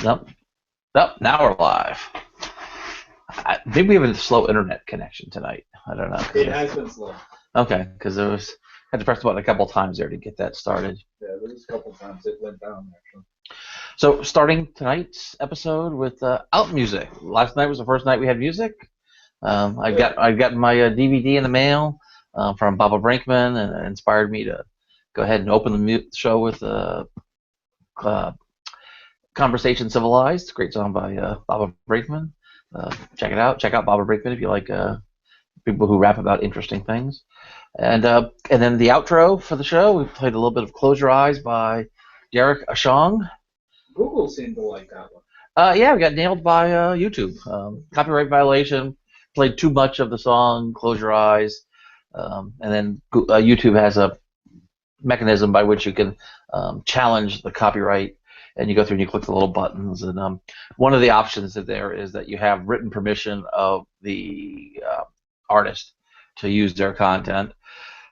Nope. Nope. Now we're live. Maybe we have a slow internet connection tonight. I don't know. It has been slow. Okay, because there was had to press the button a couple times there to get that started. Yeah, there was a couple times it went down actually. So starting tonight's episode with out music. Last night was the first night we had music. I got my DVD in the mail from Baba Brinkman, and it inspired me to go ahead and open the show with Conversation Civilized. Great song by Baba Brinkman. Check it out. Check out Baba Brinkman if you like people who rap about interesting things. And then the outro for the show, we played a little bit of Close Your Eyes by Derek Ashong. Google seemed to like that one. Yeah, we got nailed by YouTube. Copyright violation. Played too much of the song, Close Your Eyes. And then YouTube has a mechanism by which you can challenge the copyright. And you go through and you click the little buttons. And one of the options that there is that you have written permission of the artist to use their content.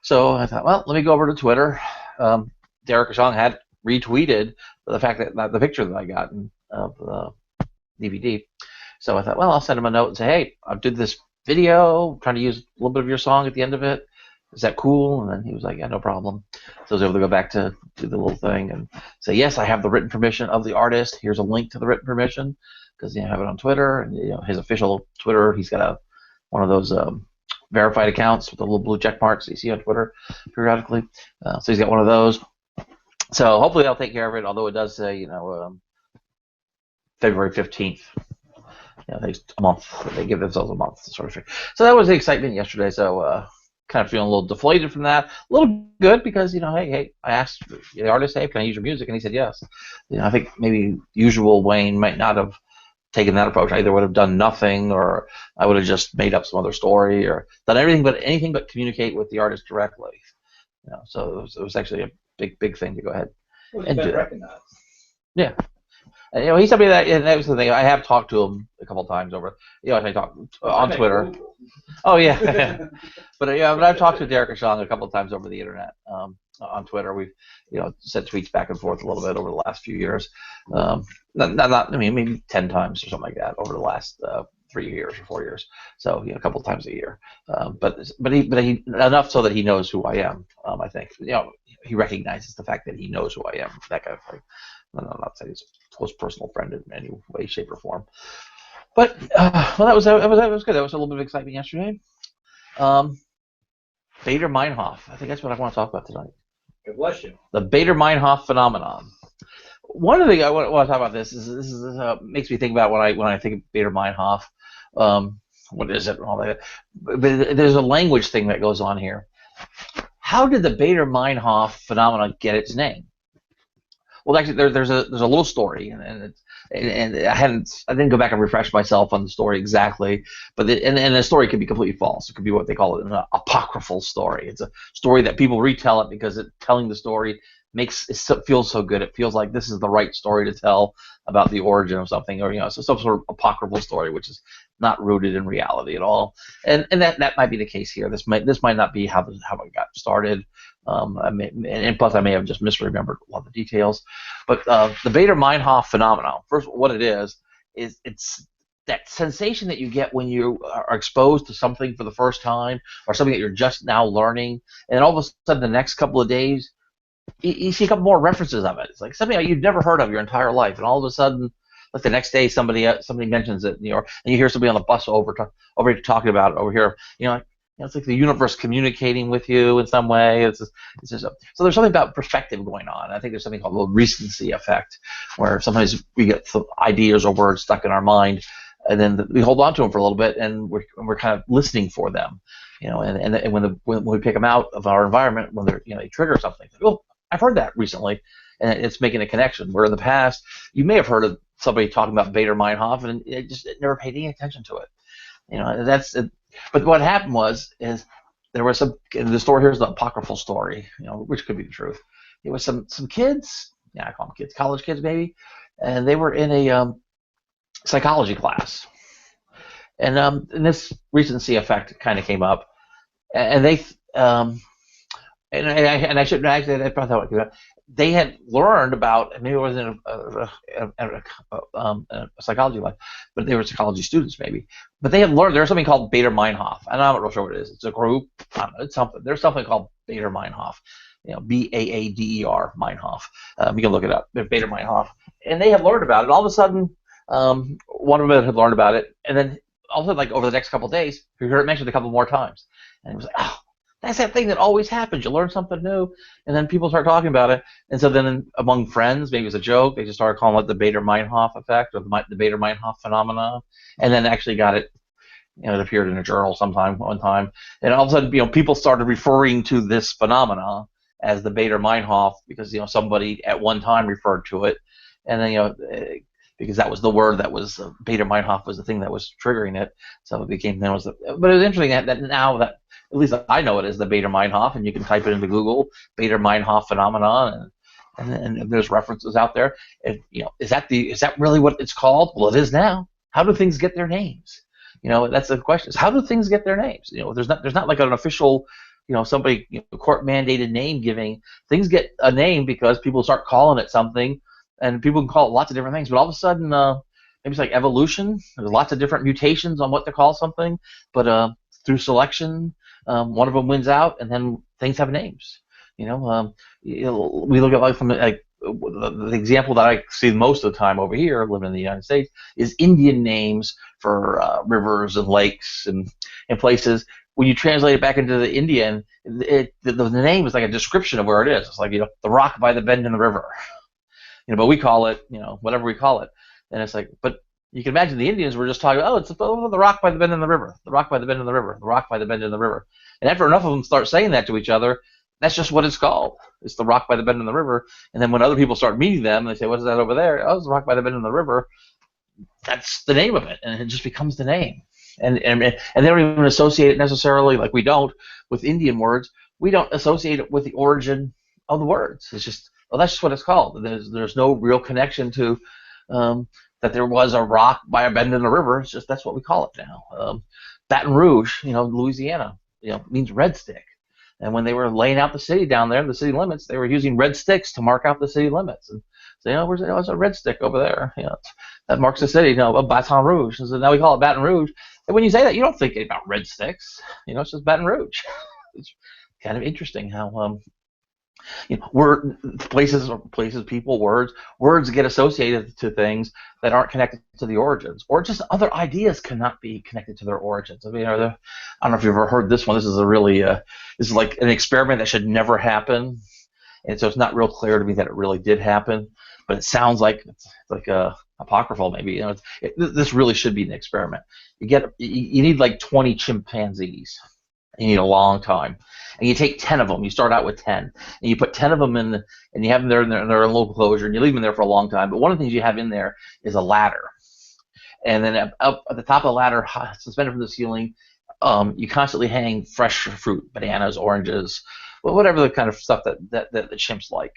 So I thought, well, let me go over to Twitter. Derek Ashong had retweeted the fact that the picture that I got of the DVD. So I thought, well, I'll send him a note and say, hey, I did this video, trying to use a little bit of your song at the end of it. Is that cool? And then he was like, yeah, no problem. So I was able to go back to do the little thing and say, yes, I have the written permission of the artist. Here's a link to the written permission because I have it on Twitter and his official Twitter. He's got one of those verified accounts with the little blue check marks that you see on Twitter periodically. So he's got one of those. So hopefully they'll take care of it. Although it does say, February 15th. A month. They give themselves a month to sort of. So that was the excitement yesterday. So. Kind of feeling a little deflated from that. A little good because, hey, I asked the artist, hey, can I use your music? And he said yes. I think maybe usual Wayne might not have taken that approach. I either would have done nothing or I would have just made up some other story or done anything but communicate with the artist directly. So it was actually a big thing to go ahead and do that. Yeah. And, he's somebody that was the thing. I have talked to him a couple of times over. I talked on Twitter. Oh yeah, but I've talked to Derek Ashong a couple of times over the internet on Twitter. We've sent tweets back and forth a little bit over the last few years. Maybe 10 times or something like that over the last 3 years or 4 years. So a couple of times a year. But he enough so that he knows who I am. I think he recognizes the fact that he knows who I am. That kind of thing. I'm not saying he's a close personal friend in any way, shape, or form. But that was good. That was a little bit of excitement yesterday. Baader-Meinhof. I think that's what I want to talk about tonight. God bless you. The Baader-Meinhof Phenomenon. One of the things I want to talk about this makes me think about when I think of Baader-Meinhof. What is it and all that? But there's a language thing that goes on here. How did the Baader-Meinhof phenomenon get its name? Well, actually, there's a little story, and I didn't go back and refresh myself on the story exactly, but the story could be completely false. It could be what they call an apocryphal story. It's a story that people retell it because telling the story feels so good. It feels like this is the right story to tell about the origin of something, or so some sort of apocryphal story, which is not rooted in reality at all. And that might be the case here. This might not be how it got started. And plus, I may have just misremembered a lot of the details. But the Baader-Meinhof phenomenon, first, what it is it's that sensation that you get when you are exposed to something for the first time or something that you're just now learning, and all of a sudden the next couple of days, you see a couple more references of it. It's like something you've never heard of your entire life, and all of a sudden, like the next day, somebody mentions it, and you hear somebody on the bus over here talking about it over here. It's like the universe communicating with you in some way. So there's something about perspective going on. I think there's something called the recency effect, where sometimes we get some ideas or words stuck in our mind, and then we hold on to them for a little bit, and we're kind of listening for them, And when we pick them out of our environment, when they trigger something, oh, I've heard that recently, and it's making a connection. Where in the past, you may have heard of somebody talking about Baader-Meinhof, and it never paid any attention to it. That's it. But what happened is there was the story here is the apocryphal story, which could be the truth. It was some kids, I call them kids, college kids maybe, and they were in a psychology class, and this recency effect kind of came up, and they and I shouldn't actually I probably thought they had learned about, and maybe it was in a psychology lab, but they were psychology students maybe. But they had learned there's something called Baader-Meinhof, and I'm not real sure what it is. It's a group. I don't know, it's something. There's something called Baader-Meinhof. Baader Meinhof. You can look it up. Baader-Meinhof, and they had learned about it. All of a sudden, one of them had learned about it, and then all of a sudden, like over the next couple of days, we heard it mentioned a couple more times, and it was like, oh, that's that thing that always happens. You learn something new, and then people start talking about it. And so then among friends, maybe it was a joke, they just started calling it the Baader-Meinhof effect or the Baader-Meinhof phenomenon, and then actually got it. It appeared in a journal one time, and all of a sudden, people started referring to this phenomenon as the Baader-Meinhof because somebody at one time referred to it, and then because that was the word that was Baader-Meinhof was the thing that was triggering it, so it became then was the. But it was interesting that now that at least I know it as the Baader-Meinhof, and you can type it into Google, Baader-Meinhof phenomenon, and there's references out there. And, is that really what it's called? Well, it is now. How do things get their names? That's the question. How do things get their names? There's not like an official, somebody court mandated name giving. Things get a name because people start calling it something, and people can call it lots of different things. But all of a sudden, maybe it's like evolution. There's lots of different mutations on what to call something, but through selection. One of them wins out, and then things have names. We look at from the example that I see most of the time over here, living in the United States, is Indian names for rivers and lakes and places. When you translate it back into the Indian, the name is like a description of where it is. It's like the rock by the bend in the river. But we call it whatever we call it, and it's like but. You can imagine the Indians were just talking about, it's the rock by the bend in the river, the rock by the bend in the river, the rock by the bend in the river. And after enough of them start saying that to each other, that's just what it's called. It's the rock by the bend in the river. And then when other people start meeting them, they say, what is that over there? Oh, it's the rock by the bend in the river. That's the name of it, and it just becomes the name. And they don't even associate it necessarily, like we don't, with Indian words. We don't associate it with the origin of the words. It's just, that's just what it's called. There's no real connection to that there was a rock by a bend in the river. It's just that's what we call it now. Baton Rouge, Louisiana, means red stick. And when they were laying out the city down there, the city limits, they were using red sticks to mark out the city limits. And so, there's a red stick over there. That marks the city. Baton Rouge. And so now we call it Baton Rouge. And when you say that, you don't think about red sticks. It's just Baton Rouge. It's kind of interesting how places, people, words get associated to things that aren't connected to the origins, or just other ideas cannot be connected to their origins. I mean, I don't know if you've ever heard this one. This is this is like an experiment that should never happen, and so it's not real clear to me that it really did happen, but it sounds like it's like apocryphal maybe. This really should be an experiment. You need like 20 chimpanzees. You need a long time. And you take 10 of them. You start out with 10. And you put 10 of them in, and you have them there in their little enclosure, and you leave them there for a long time. But one of the things you have in there is a ladder. And then up at the top of the ladder, suspended from the ceiling, you constantly hang fresh fruit, bananas, oranges, whatever the kind of stuff that the chimps like.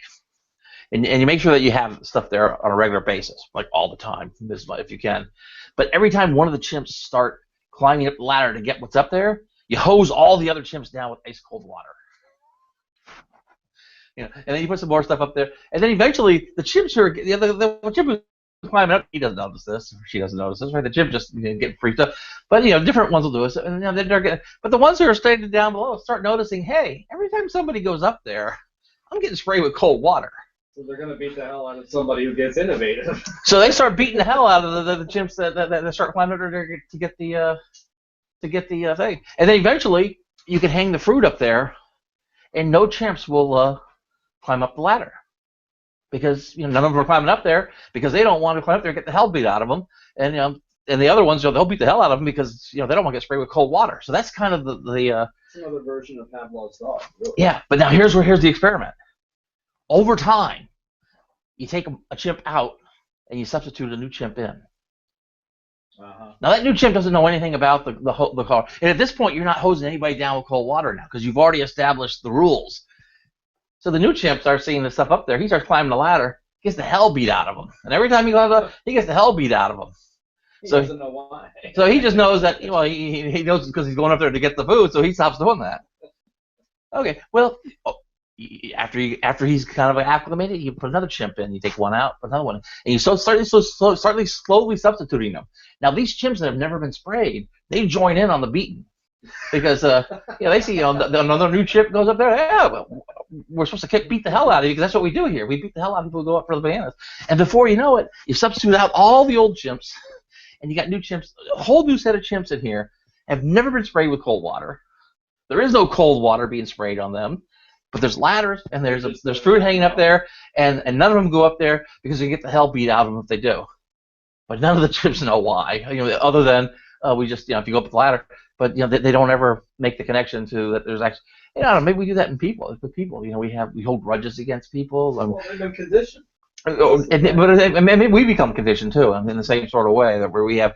And you make sure that you have stuff there on a regular basis, like all the time, if you can. But every time one of the chimps start climbing up the ladder to get what's up there, you hose all the other chimps down with ice cold water. And then you put some more stuff up there, and then eventually the chimps the chimp who's climbing up, he doesn't notice this, or she doesn't notice this, right? The chimp just getting freaked up, but different ones will do it. And they're getting, but the ones who are standing down below start noticing, hey, every time somebody goes up there, I'm getting sprayed with cold water. So they're going to beat the hell out of somebody who gets innovative. So they start beating the hell out of the chimps that start climbing up there to get the thing. And then eventually you can hang the fruit up there, and no chimps will climb up the ladder, because none of them are climbing up there because they don't want to climb up there and get the hell beat out of them. And the other ones, they'll beat the hell out of them because they don't want to get sprayed with cold water. So that's kind of It's another version of Pavlov's dog. Really. Yeah, but now here's the experiment. Over time, you take a chimp out and you substitute a new chimp in. Uh-huh. Now that new chimp doesn't know anything about the car, and at this point you're not hosing anybody down with cold water now because you've already established the rules. So the new chimp starts seeing this stuff up there. He starts climbing the ladder, gets the hell beat out of him, and every time he goes up, he gets the hell beat out of him. He doesn't know why. So he just knows that he knows because he's going up there to get the food, so he stops doing that. Okay, well, after he's kind of acclimated, you put another chimp in. You take one out, put another one in, and you start slowly substituting them. Now these chimps that have never been sprayed, they join in on the beating because they see another new chip goes up there. Yeah, well, we're supposed to beat the hell out of you because that's what we do here. We beat the hell out of people who go up for the bananas, and before you know it, you substitute out all the old chimps, and you got new chimps, a whole new set of chimps in here, have never been sprayed with cold water. There is no cold water being sprayed on them, but there's ladders and there's fruit hanging up there, and none of them go up there because they get the hell beat out of them if they do. But none of the chimps know why, other than we just, if you go up the ladder, but they don't ever make the connection to that. There's actually, I don't know, maybe we do that in people. With people, we hold grudges against people. Well, they've been conditioned. But maybe we become conditioned too, in the same sort of way, that where we have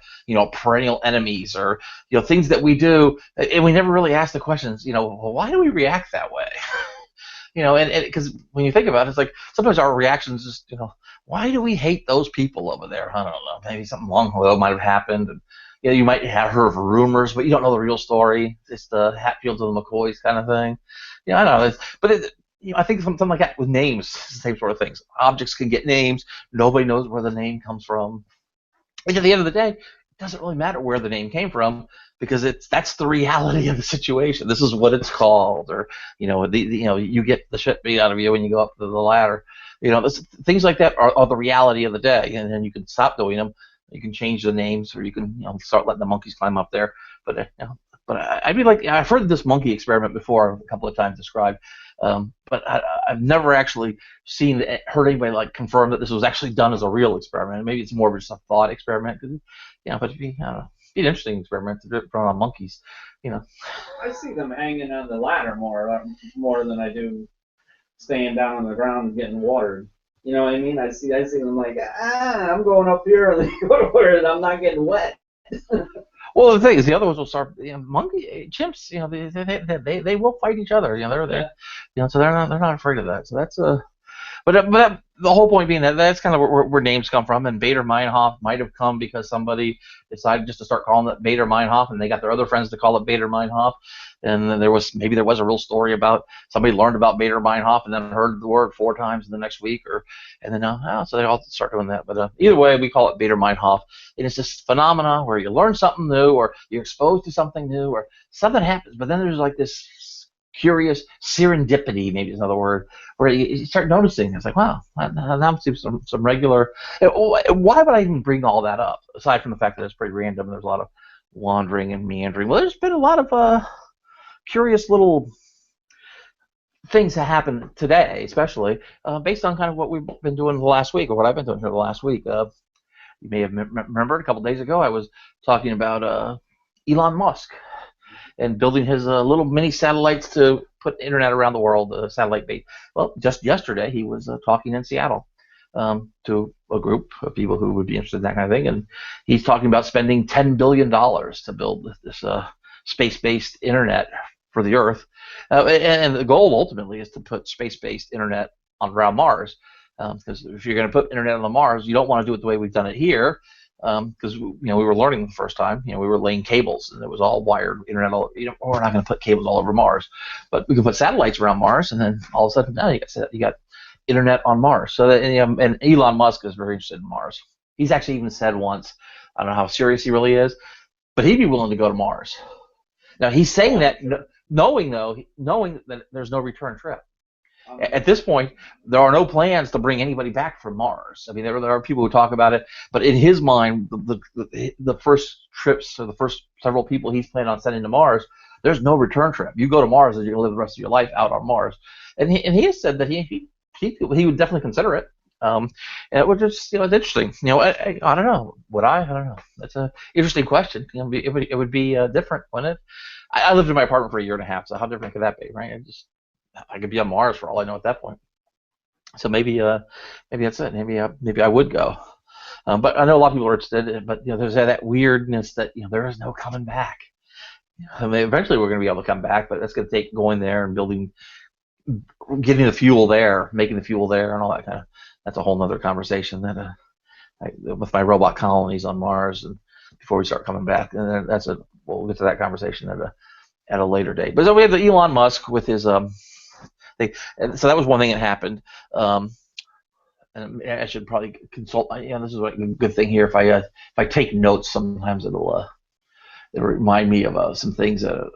perennial enemies or things that we do, and we never really ask the questions. Well, why do we react that way? And because when you think about it, it's like sometimes our reactions just why do we hate those people over there? I don't know. Maybe something long ago might have happened, and you might have heard rumors, but you don't know the real story. It's the Hatfields and the McCoys kind of thing. I don't know. But I think something like that with names, same sort of things. Objects can get names. Nobody knows where the name comes from. And at the end of the day, it doesn't really matter where the name came from because that's the reality of the situation. This is what it's called, or you get the shit beat out of you when you go up the ladder. Things like that are the reality of the day, and then you can stop doing them. You can change the names, or you can start letting the monkeys climb up there. But I'd be like, I've heard this monkey experiment before a couple of times described, but I've never actually heard anybody confirm that this was actually done as a real experiment. Maybe it's more of just a thought experiment, but it'd be, an interesting experiment to do it on monkeys. I see them hanging on the ladder more than I do staying down on the ground and getting watered. You know what I mean? I see them like, I'm going up here and they go to where I'm not getting wet. Well, the thing is, the other ones will start. Chimps, they will fight each other. So they're not afraid of that. So that's but the whole point being that's kind of where names come from. And Baader-Meinhof might have come because somebody decided just to start calling it Baader-Meinhof, and they got their other friends to call it Baader-Meinhof. And then there was a real story about somebody learned about Baader-Meinhof and then heard the word 4 times in the next week, and then so they all start doing that. But either way, we call it Baader-Meinhof, and it's this phenomena where you learn something new, or you're exposed to something new, or something happens, but then there's like this curious serendipity, maybe is another word, where you start noticing. It's like, wow, now seems some regular. Why would I even bring all that up? Aside from the fact that it's pretty random, and there's a lot of wandering and meandering. Well, there's been a lot of curious little things that happen today, especially based on kind of what we've been doing the last week, or what I've been doing here the last week. You may have remembered a couple days ago I was talking about Elon Musk and building his little mini satellites to put internet around the world, satellite based. Well, just yesterday he was talking in Seattle to a group of people who would be interested in that kind of thing, and he's talking about spending $10 billion to build this space-based internet for the Earth, and the goal ultimately is to put space-based internet around Mars, because if you're going to put internet on the Mars, you don't want to do it the way we've done it here. Because we were learning the first time, we were laying cables and it was all wired internet. We're not going to put cables all over Mars, but we can put satellites around Mars, and then all of a sudden now you got internet on Mars. So that, and Elon Musk is very interested in Mars. He's actually even said once, I don't know how serious he really is, but he'd be willing to go to Mars. Now he's saying that knowing that there's no return trip. At this point, there are no plans to bring anybody back from Mars. I mean, there are people who talk about it, but in his mind, the first trips, or the first several people he's planning on sending to Mars, there's no return trip. You go to Mars, and you're going to live the rest of your life out on Mars. And he has said that he would definitely consider it. And it would just, it's interesting. I don't know. Would I? I don't know. That's an interesting question. It would be different, wouldn't it? I lived in my apartment for a year and a half, so how different could that be, right? I could be on Mars for all I know at that point. So maybe that's it. Maybe I would go. But I know a lot of people are interested. But there's that weirdness that there is no coming back. I mean, eventually we're going to be able to come back, but that's going to take going there and getting the fuel there, making the fuel there, and all that kind of. That's a whole other conversation that with my robot colonies on Mars, and before we start coming back, and we'll get to that conversation at a later date. But so we have the Elon Musk with his And so that was one thing that happened. And I should probably consult. This is a good thing here. If I take notes, sometimes it'll remind me of some things that.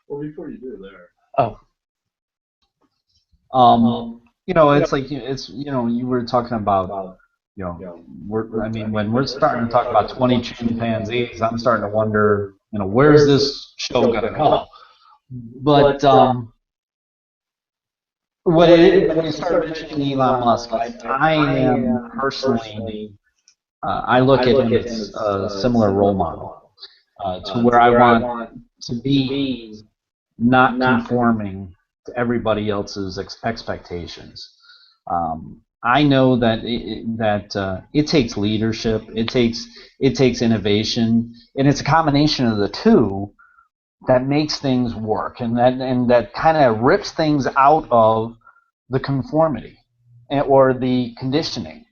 Well, before you do there. Oh. It's like you were talking about when we're starting to talk about 20 chimpanzees, I'm starting to wonder, where's this show gonna go? But when you start mentioning Elon Musk, I am personally, I look at him as a similar role model to where I want to be, not conforming to everybody else's expectations. I know that it takes leadership, it takes innovation, and it's a combination of the two that makes things work, and that kind of rips things out of the conformity or the conditioning.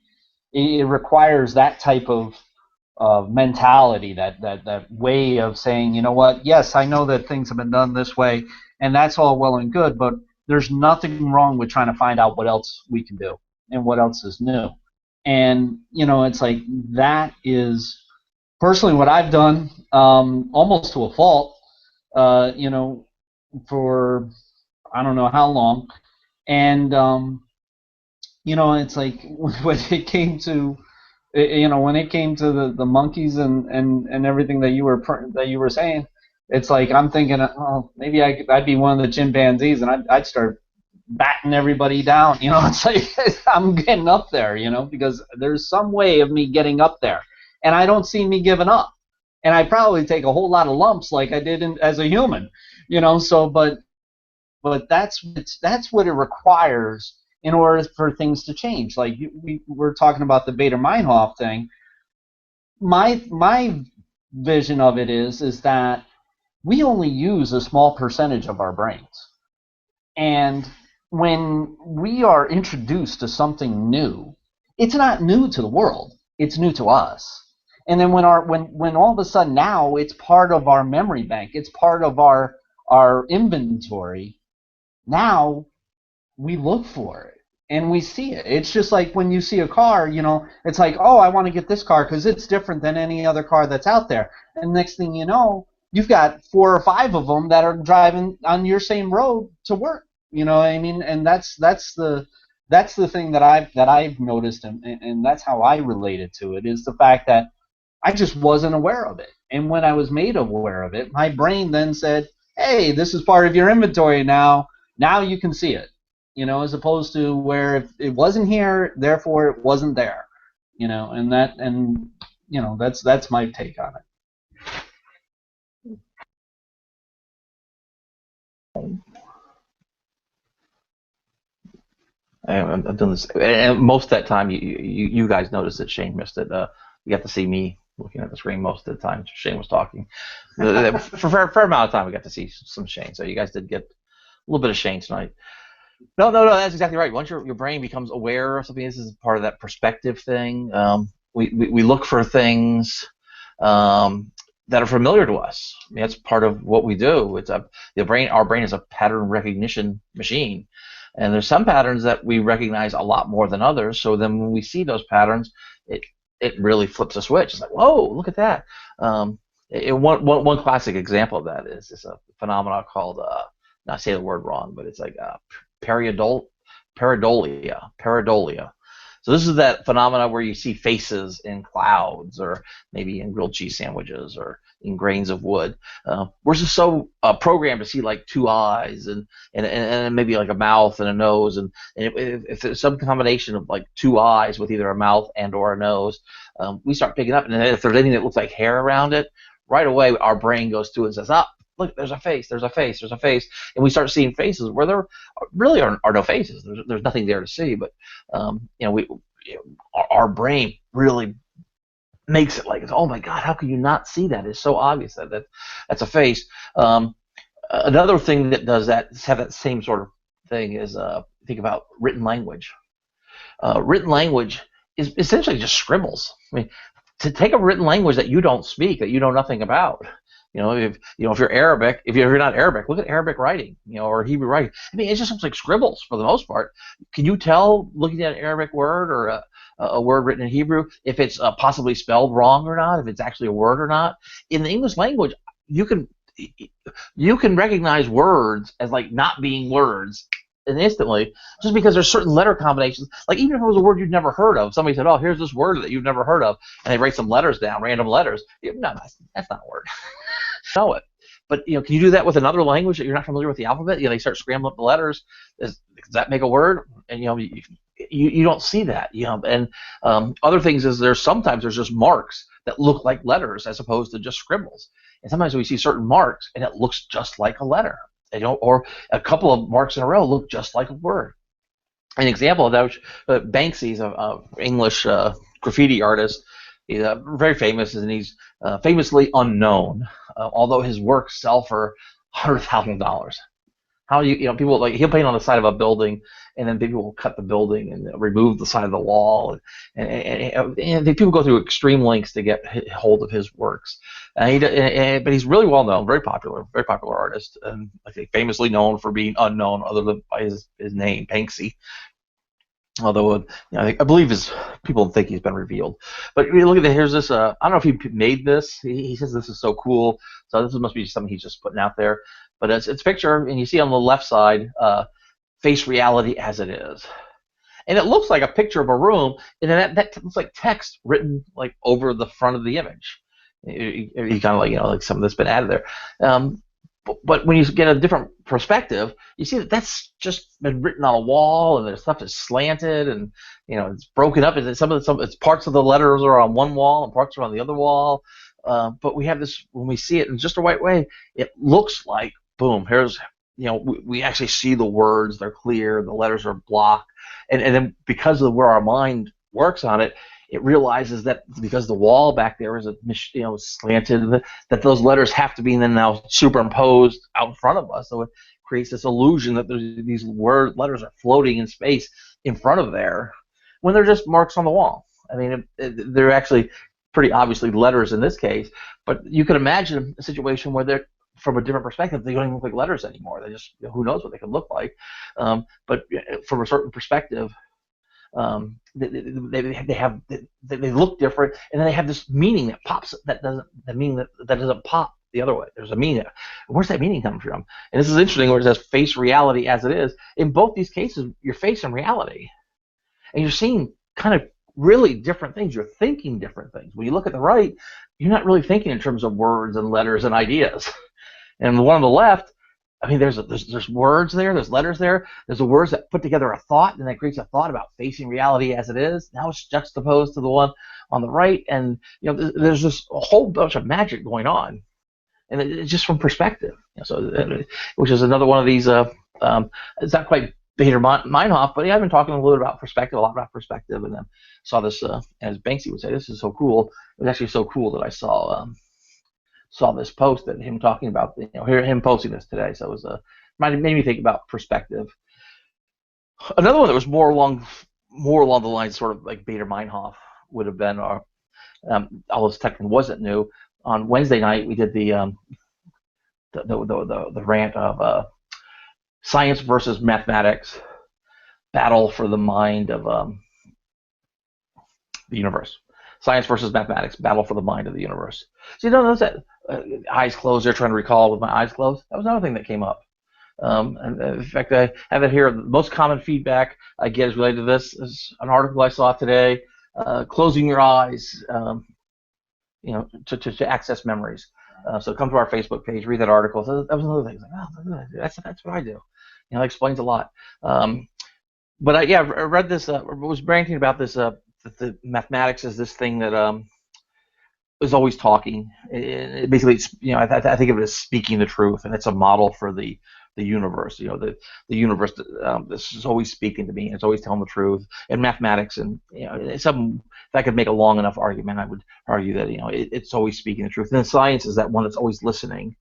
It requires that type of mentality, that way of saying, you know what, yes, I know that things have been done this way, and that's all well and good, but there's nothing wrong with trying to find out what else we can do and what else is new. And, it's like that is personally what I've done, almost to a fault, for I don't know how long. And, it's like when it came to the monkeys and everything that you were saying, it's like I'm thinking, oh, maybe I'd be one of the chimpanzees and I'd start batting everybody down. It's like I'm getting up there, because there's some way of me getting up there, and I don't see me giving up. And I probably take a whole lot of lumps like I did as a human, So, but that's what it requires in order for things to change. Like we're talking about the Baader-Meinhof thing. My vision of it is that we only use a small percentage of our brains, and when we are introduced to something new, it's not new to the world; it's new to us. And then when all of a sudden now it's part of our memory bank, it's part of our inventory. Now we look for it and we see it. It's just like when you see a car, it's like, oh, I want to get this car because it's different than any other car that's out there. And next thing you know, you've got 4 or 5 of them that are driving on your same road to work. You know what I mean? And that's the thing that I've noticed, and that's how I related to it, is the fact that I just wasn't aware of it. And when I was made aware of it, my brain then said, hey, this is part of your inventory now. Now you can see it, as opposed to where if it wasn't here, therefore it wasn't there, and that's my take on it. I'm doing this, and most of that time, you guys noticed that Shane missed it. You got to see me looking at the screen most of the time Shane was talking. For a fair amount of time, we got to see some Shane. So you guys did get a little bit of Shane tonight. No, that's exactly right. Once your brain becomes aware of something, this is part of that perspective thing. We look for things that are familiar to us. I mean, that's part of what we do. Our brain is a pattern recognition machine. And there's some patterns that we recognize a lot more than others. So then when we see those patterns, it really flips a switch. It's like, whoa, look at that. One classic example of that is a phenomenon called, not say the word wrong, but it's like pareidolia. So this is that phenomena where you see faces in clouds, or maybe in grilled cheese sandwiches, or in grains of wood. We're just so programmed to see like 2 eyes and maybe like a mouth and a nose, and if there's some combination of like 2 eyes with either a mouth and or a nose, we start picking up. And then if there's anything that looks like hair around it, right away our brain goes through and says, look, there's a face, there's a face, there's a face, and we start seeing faces where there really are no faces. There's nothing there to see, but our brain really makes it like, oh my God, how can you not see that? It's so obvious that that's a face. Another thing that does that, have that same sort of thing, is think about written language. Written language is essentially just scribbles. I mean, to take a written language that you don't speak, that you know nothing about, If you're Arabic, if you're not Arabic, look at Arabic writing, or Hebrew writing. I mean, it just looks like scribbles for the most part. Can you tell, looking at an Arabic word or a word written in Hebrew, if it's possibly spelled wrong or not, if it's actually a word or not? In the English language, you can recognize words as like not being words and instantly, just because there's certain letter combinations. Like even if it was a word you'd never heard of, somebody said, "Oh, here's this word that you've never heard of," and they write some letters down, random letters. No, that's not a word. Know it. But can you do that with another language that you're not familiar with the alphabet? They start scrambling up the letters. Does that make a word? And you don't see that. And other things is sometimes there's just marks that look like letters as opposed to just scribbles. And sometimes we see certain marks and it looks just like a letter. Or a couple of marks in a row look just like a word. An example of that, Banksy's an English graffiti artist. He's very famous, and he's famously unknown, although his works sell for $100,000. How people he'll paint on the side of a building, and then people will cut the building and remove the side of the wall, and people go through extreme lengths to get hold of his works. But he's really well known, very popular artist, and I think famously known for being unknown, other than by his name, Banksy. Although I believe people think he's been revealed. But look at here's this. I don't know if he made this. He says this is so cool. So this must be something he's just putting out there. But it's a picture, and you see on the left side, face reality as it is. And it looks like a picture of a room, and then that looks like text written like over the front of the image. You kind of like some of this been added there. But when you get a different perspective, you see that's just been written on a wall, and there's stuff that's slanted, and it's broken up. And some it's parts of the letters are on one wall, and parts are on the other wall. But we have this when we see it in just the right way. It looks like boom. Here's we actually see the words. They're clear. The letters are blocked, and then because of where our mind works on it. It realizes that because the wall back there is slanted, that those letters have to be then now superimposed out in front of us. So it creates this illusion that these letters are floating in space in front of there, when they're just marks on the wall. I mean, they're actually pretty obviously letters in this case, but you can imagine a situation where they're from a different perspective, they don't even look like letters anymore. They just who knows what they could look like. But from a certain perspective. They look different, and then they have this meaning that pops. That doesn't pop the other way. There's a meaning. Where's that meaning coming from? And this is interesting. Where it says face reality as it is. In both these cases, you're facing reality, and you're seeing kind of really different things. You're thinking different things. When you look at the right, you're not really thinking in terms of words and letters and ideas. And the one on the left. I mean, there's words there, there's letters there, there's the words that put together a thought, and that creates a thought about facing reality as it is. Now it's juxtaposed to the one on the right, and there's this a whole bunch of magic going on, and it's just from perspective. Which is another one of these. It's not quite Baader-Meinhof, but I've been talking a lot about perspective, and then saw this, as Banksy would say, this is so cool. It was actually so cool that I saw this post that him talking about, him posting this today. So it was made me think about perspective. Another one that was more along the lines, sort of like Baader-Meinhof would have been, although this technically wasn't new. On Wednesday night, we did the rant of science versus mathematics, battle for the mind of the universe. Science versus mathematics, battle for the mind of the universe. So notice that eyes closed. They're trying to recall with my eyes closed. That was another thing that came up. And in fact, I have it here. The most common feedback I get is related to this. Is an article I saw today. Closing your eyes, to access memories. So come to our Facebook page, read that article. So that was another thing. Like, that's what I do. It explains a lot. But I read this. Was ranting about this. That the mathematics is this thing that is always talking. Basically, it's, I think of it as speaking the truth, and it's a model for the universe. The universe. This is always speaking to me. It's always telling the truth. And mathematics, and it's something. If I could make a long enough argument, I would argue that it's always speaking the truth. And then science is that one that's always listening,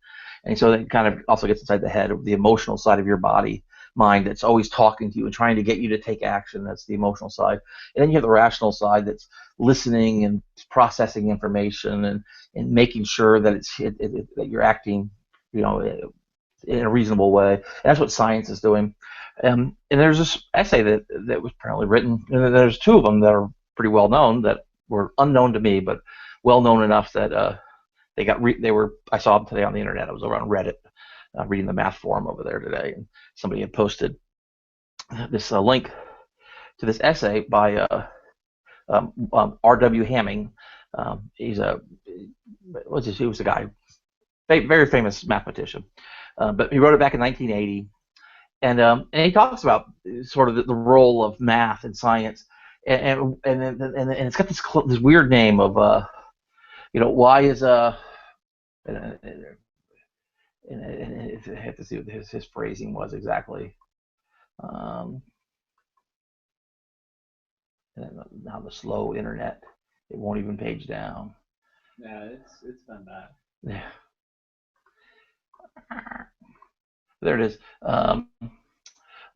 and so that kind of also gets inside the head of the emotional side of your body. mind that's always talking to you and trying to get you to take action. That's the emotional side. And then you have the rational side that's listening and processing information and making sure that that you're acting, you know, in a reasonable way. And that's what science is doing. And there's this essay that was apparently written, and there's two of them that are pretty well known that were unknown to me, but well known enough that I saw them today on the internet. I was over on Reddit reading the math forum over there today, and somebody had posted this link to this essay by R.W. Hamming. He was a guy, very famous mathematician, but he wrote it back in 1980, and he talks about sort of the role of math and science, and it's got this weird name of why is and I have to see what his phrasing was exactly. Now the slow internet, it won't even page down. Yeah, it's been bad. Yeah. There it is.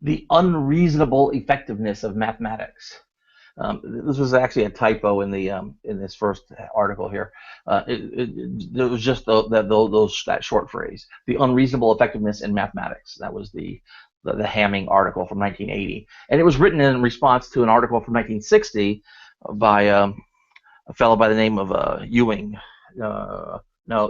The unreasonable effectiveness of mathematics. This was actually a typo in the in this first article here. It was just that short phrase, the unreasonable effectiveness in mathematics. That was the Hamming article from 1980, and it was written in response to an article from 1960 by a fellow by the name of Ewing.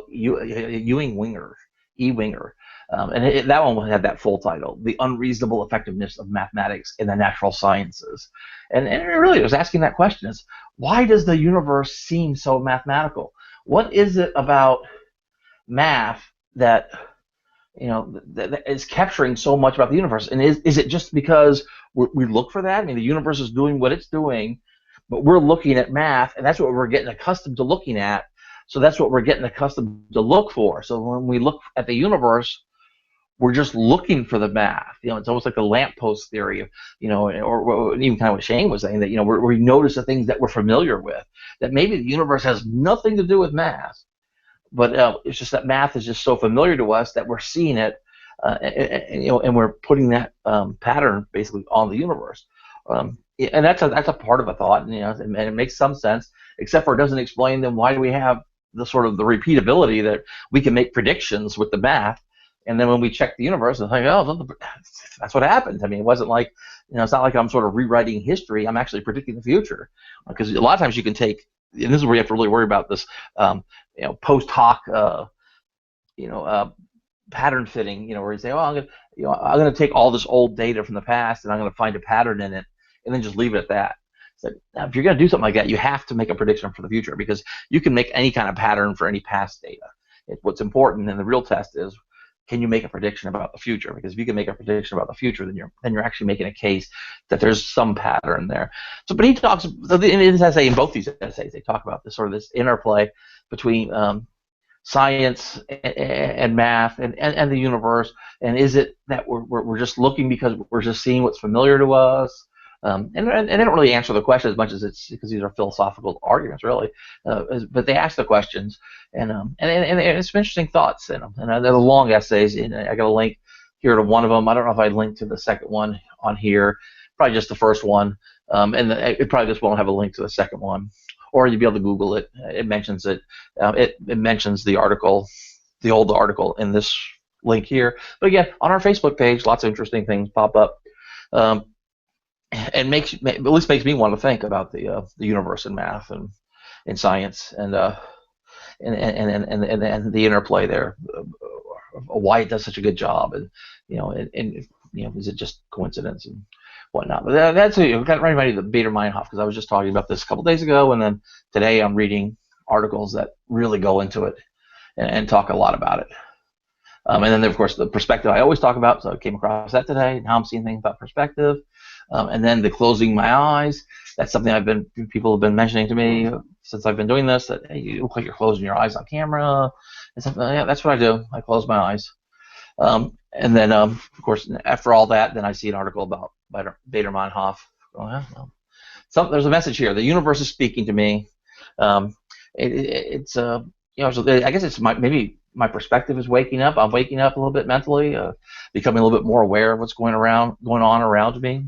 Ewing Winger, E. Winger. And that one had that full title, The Unreasonable Effectiveness of Mathematics in the Natural Sciences. And it really was asking that question, is why does the universe seem so mathematical? What is it about math that that is capturing so much about the universe? And is it just because we look for that? I mean, the universe is doing what it's doing, but we're looking at math, and that's what we're getting accustomed to looking at. So that's what we're getting accustomed to look for. So when we look at the universe, we're just looking for the math. It's almost like the lamppost theory of, or even kind of what Shane was saying, that, we notice the things that we're familiar with, that maybe the universe has nothing to do with math, but it's just that math is just so familiar to us that we're seeing it, and we're putting that pattern basically on the universe. And that's a part of a thought, and it makes some sense, except for it doesn't explain then why do we have the sort of the repeatability that we can make predictions with the math. And then when we check the universe, it's like, oh, that's what happened. I mean, it wasn't like, it's not like I'm sort of rewriting history. I'm actually predicting the future. Because a lot of times you can take, and this is where you have to really worry about this, post hoc, pattern fitting, where you say, oh, I'm going to take all this old data from the past and I'm going to find a pattern in it and then just leave it at that. So if you're going to do something like that, you have to make a prediction for the future, because you can make any kind of pattern for any past data. What's important, and the real test is, can you make a prediction about the future? Because if you can make a prediction about the future, then you're actually making a case that there's some pattern there. So, but he talks in his essay, in both these essays, they talk about this sort of this interplay between science and math and the universe. And is it that we're just looking because we're just seeing what's familiar to us? And they don't really answer the question as much as it's because these are philosophical arguments, really. But they ask the questions, and it's some interesting thoughts in them. And they're long essays. And I got a link here to one of them. I don't know if I linked to the second one on here. Probably just the first one. And it probably just won't have a link to the second one. Or you'll be able to Google it. It mentions it. It mentions the article, the old article in this link here. But again, on our Facebook page, lots of interesting things pop up. And at least makes me want to think about the universe and math and science and the interplay there, why it does such a good job, and is it just coincidence and whatnot? But that's it. Got right to the Baader-Meinhof, because I was just talking about this a couple days ago, and then today I'm reading articles that really go into it and talk a lot about it. And then, of course, the perspective I always talk about, so I came across that today. Now I'm seeing things about perspective. And then the closing my eyes. That's something people have been mentioning to me since I've been doing this, that, hey, you look like you're closing your eyes on camera. And something, yeah, that's what I do. I close my eyes. And then, of course, after all that, then I see an article about Baader-Meinhof. There's a message here. The universe is speaking to me. I guess it's maybe my perspective is waking up. I'm waking up a little bit mentally, becoming a little bit more aware of what's going on around me.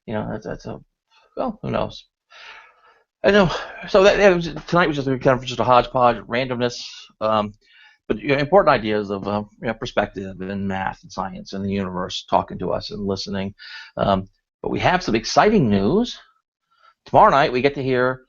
You know, that's a well, who knows? I know. So tonight was just kind of just a hodgepodge, randomness, but important ideas of perspective and math and science and the universe talking to us and listening. But we have some exciting news. Tomorrow night we get to hear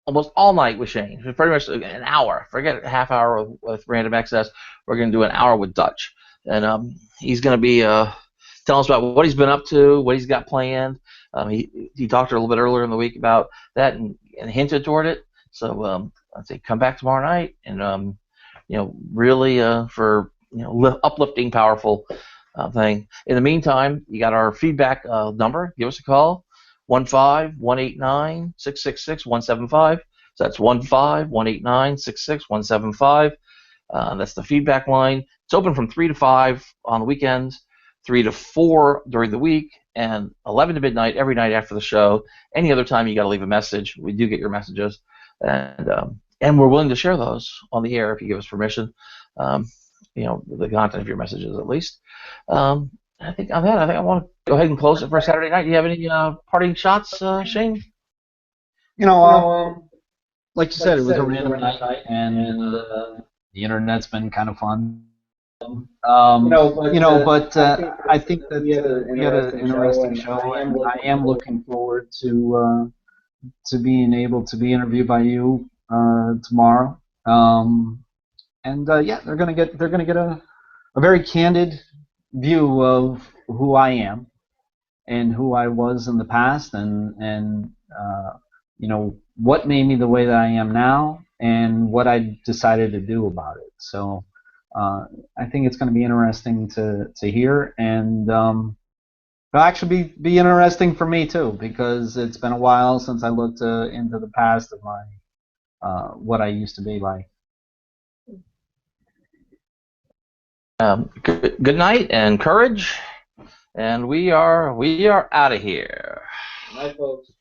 almost all night with Shane. Pretty much an hour. Forget a half hour with Random Access. We're going to do an hour with Dutch, and he's going to be telling us about what he's been up to, what he's got planned. He talked a little bit earlier in the week about that and hinted toward it. So I'd say come back tomorrow night and really for uplifting, powerful thing. In the meantime, you got our feedback number. Give us a call. 1-5-189-666-175. So that's 1-5-189-666-175. That's the feedback line. It's open from 3 to 5 on the weekends, 3 to 4 during the week, and 11 to midnight every night after the show. Any other time you got to leave a message. We do get your messages, and we're willing to share those on the air if you give us permission. The content of your messages at least. I think on that, I want to go ahead and close it for Saturday night. Do you have any parting shots, Shane? Like you said, it was a random night, and the internet's been kind of fun. I think that we had an interesting show, and I am looking forward to being able to be interviewed by you tomorrow. They're gonna get a very candid view of who I am and who I was in the past, and what made me the way that I am now, and what I decided to do about it. So I think it's going to be interesting to hear, and it'll actually be interesting for me too, because it's been a while since I looked into the past of my what I used to be like. Good night and courage, and we are out of here. Night, folks.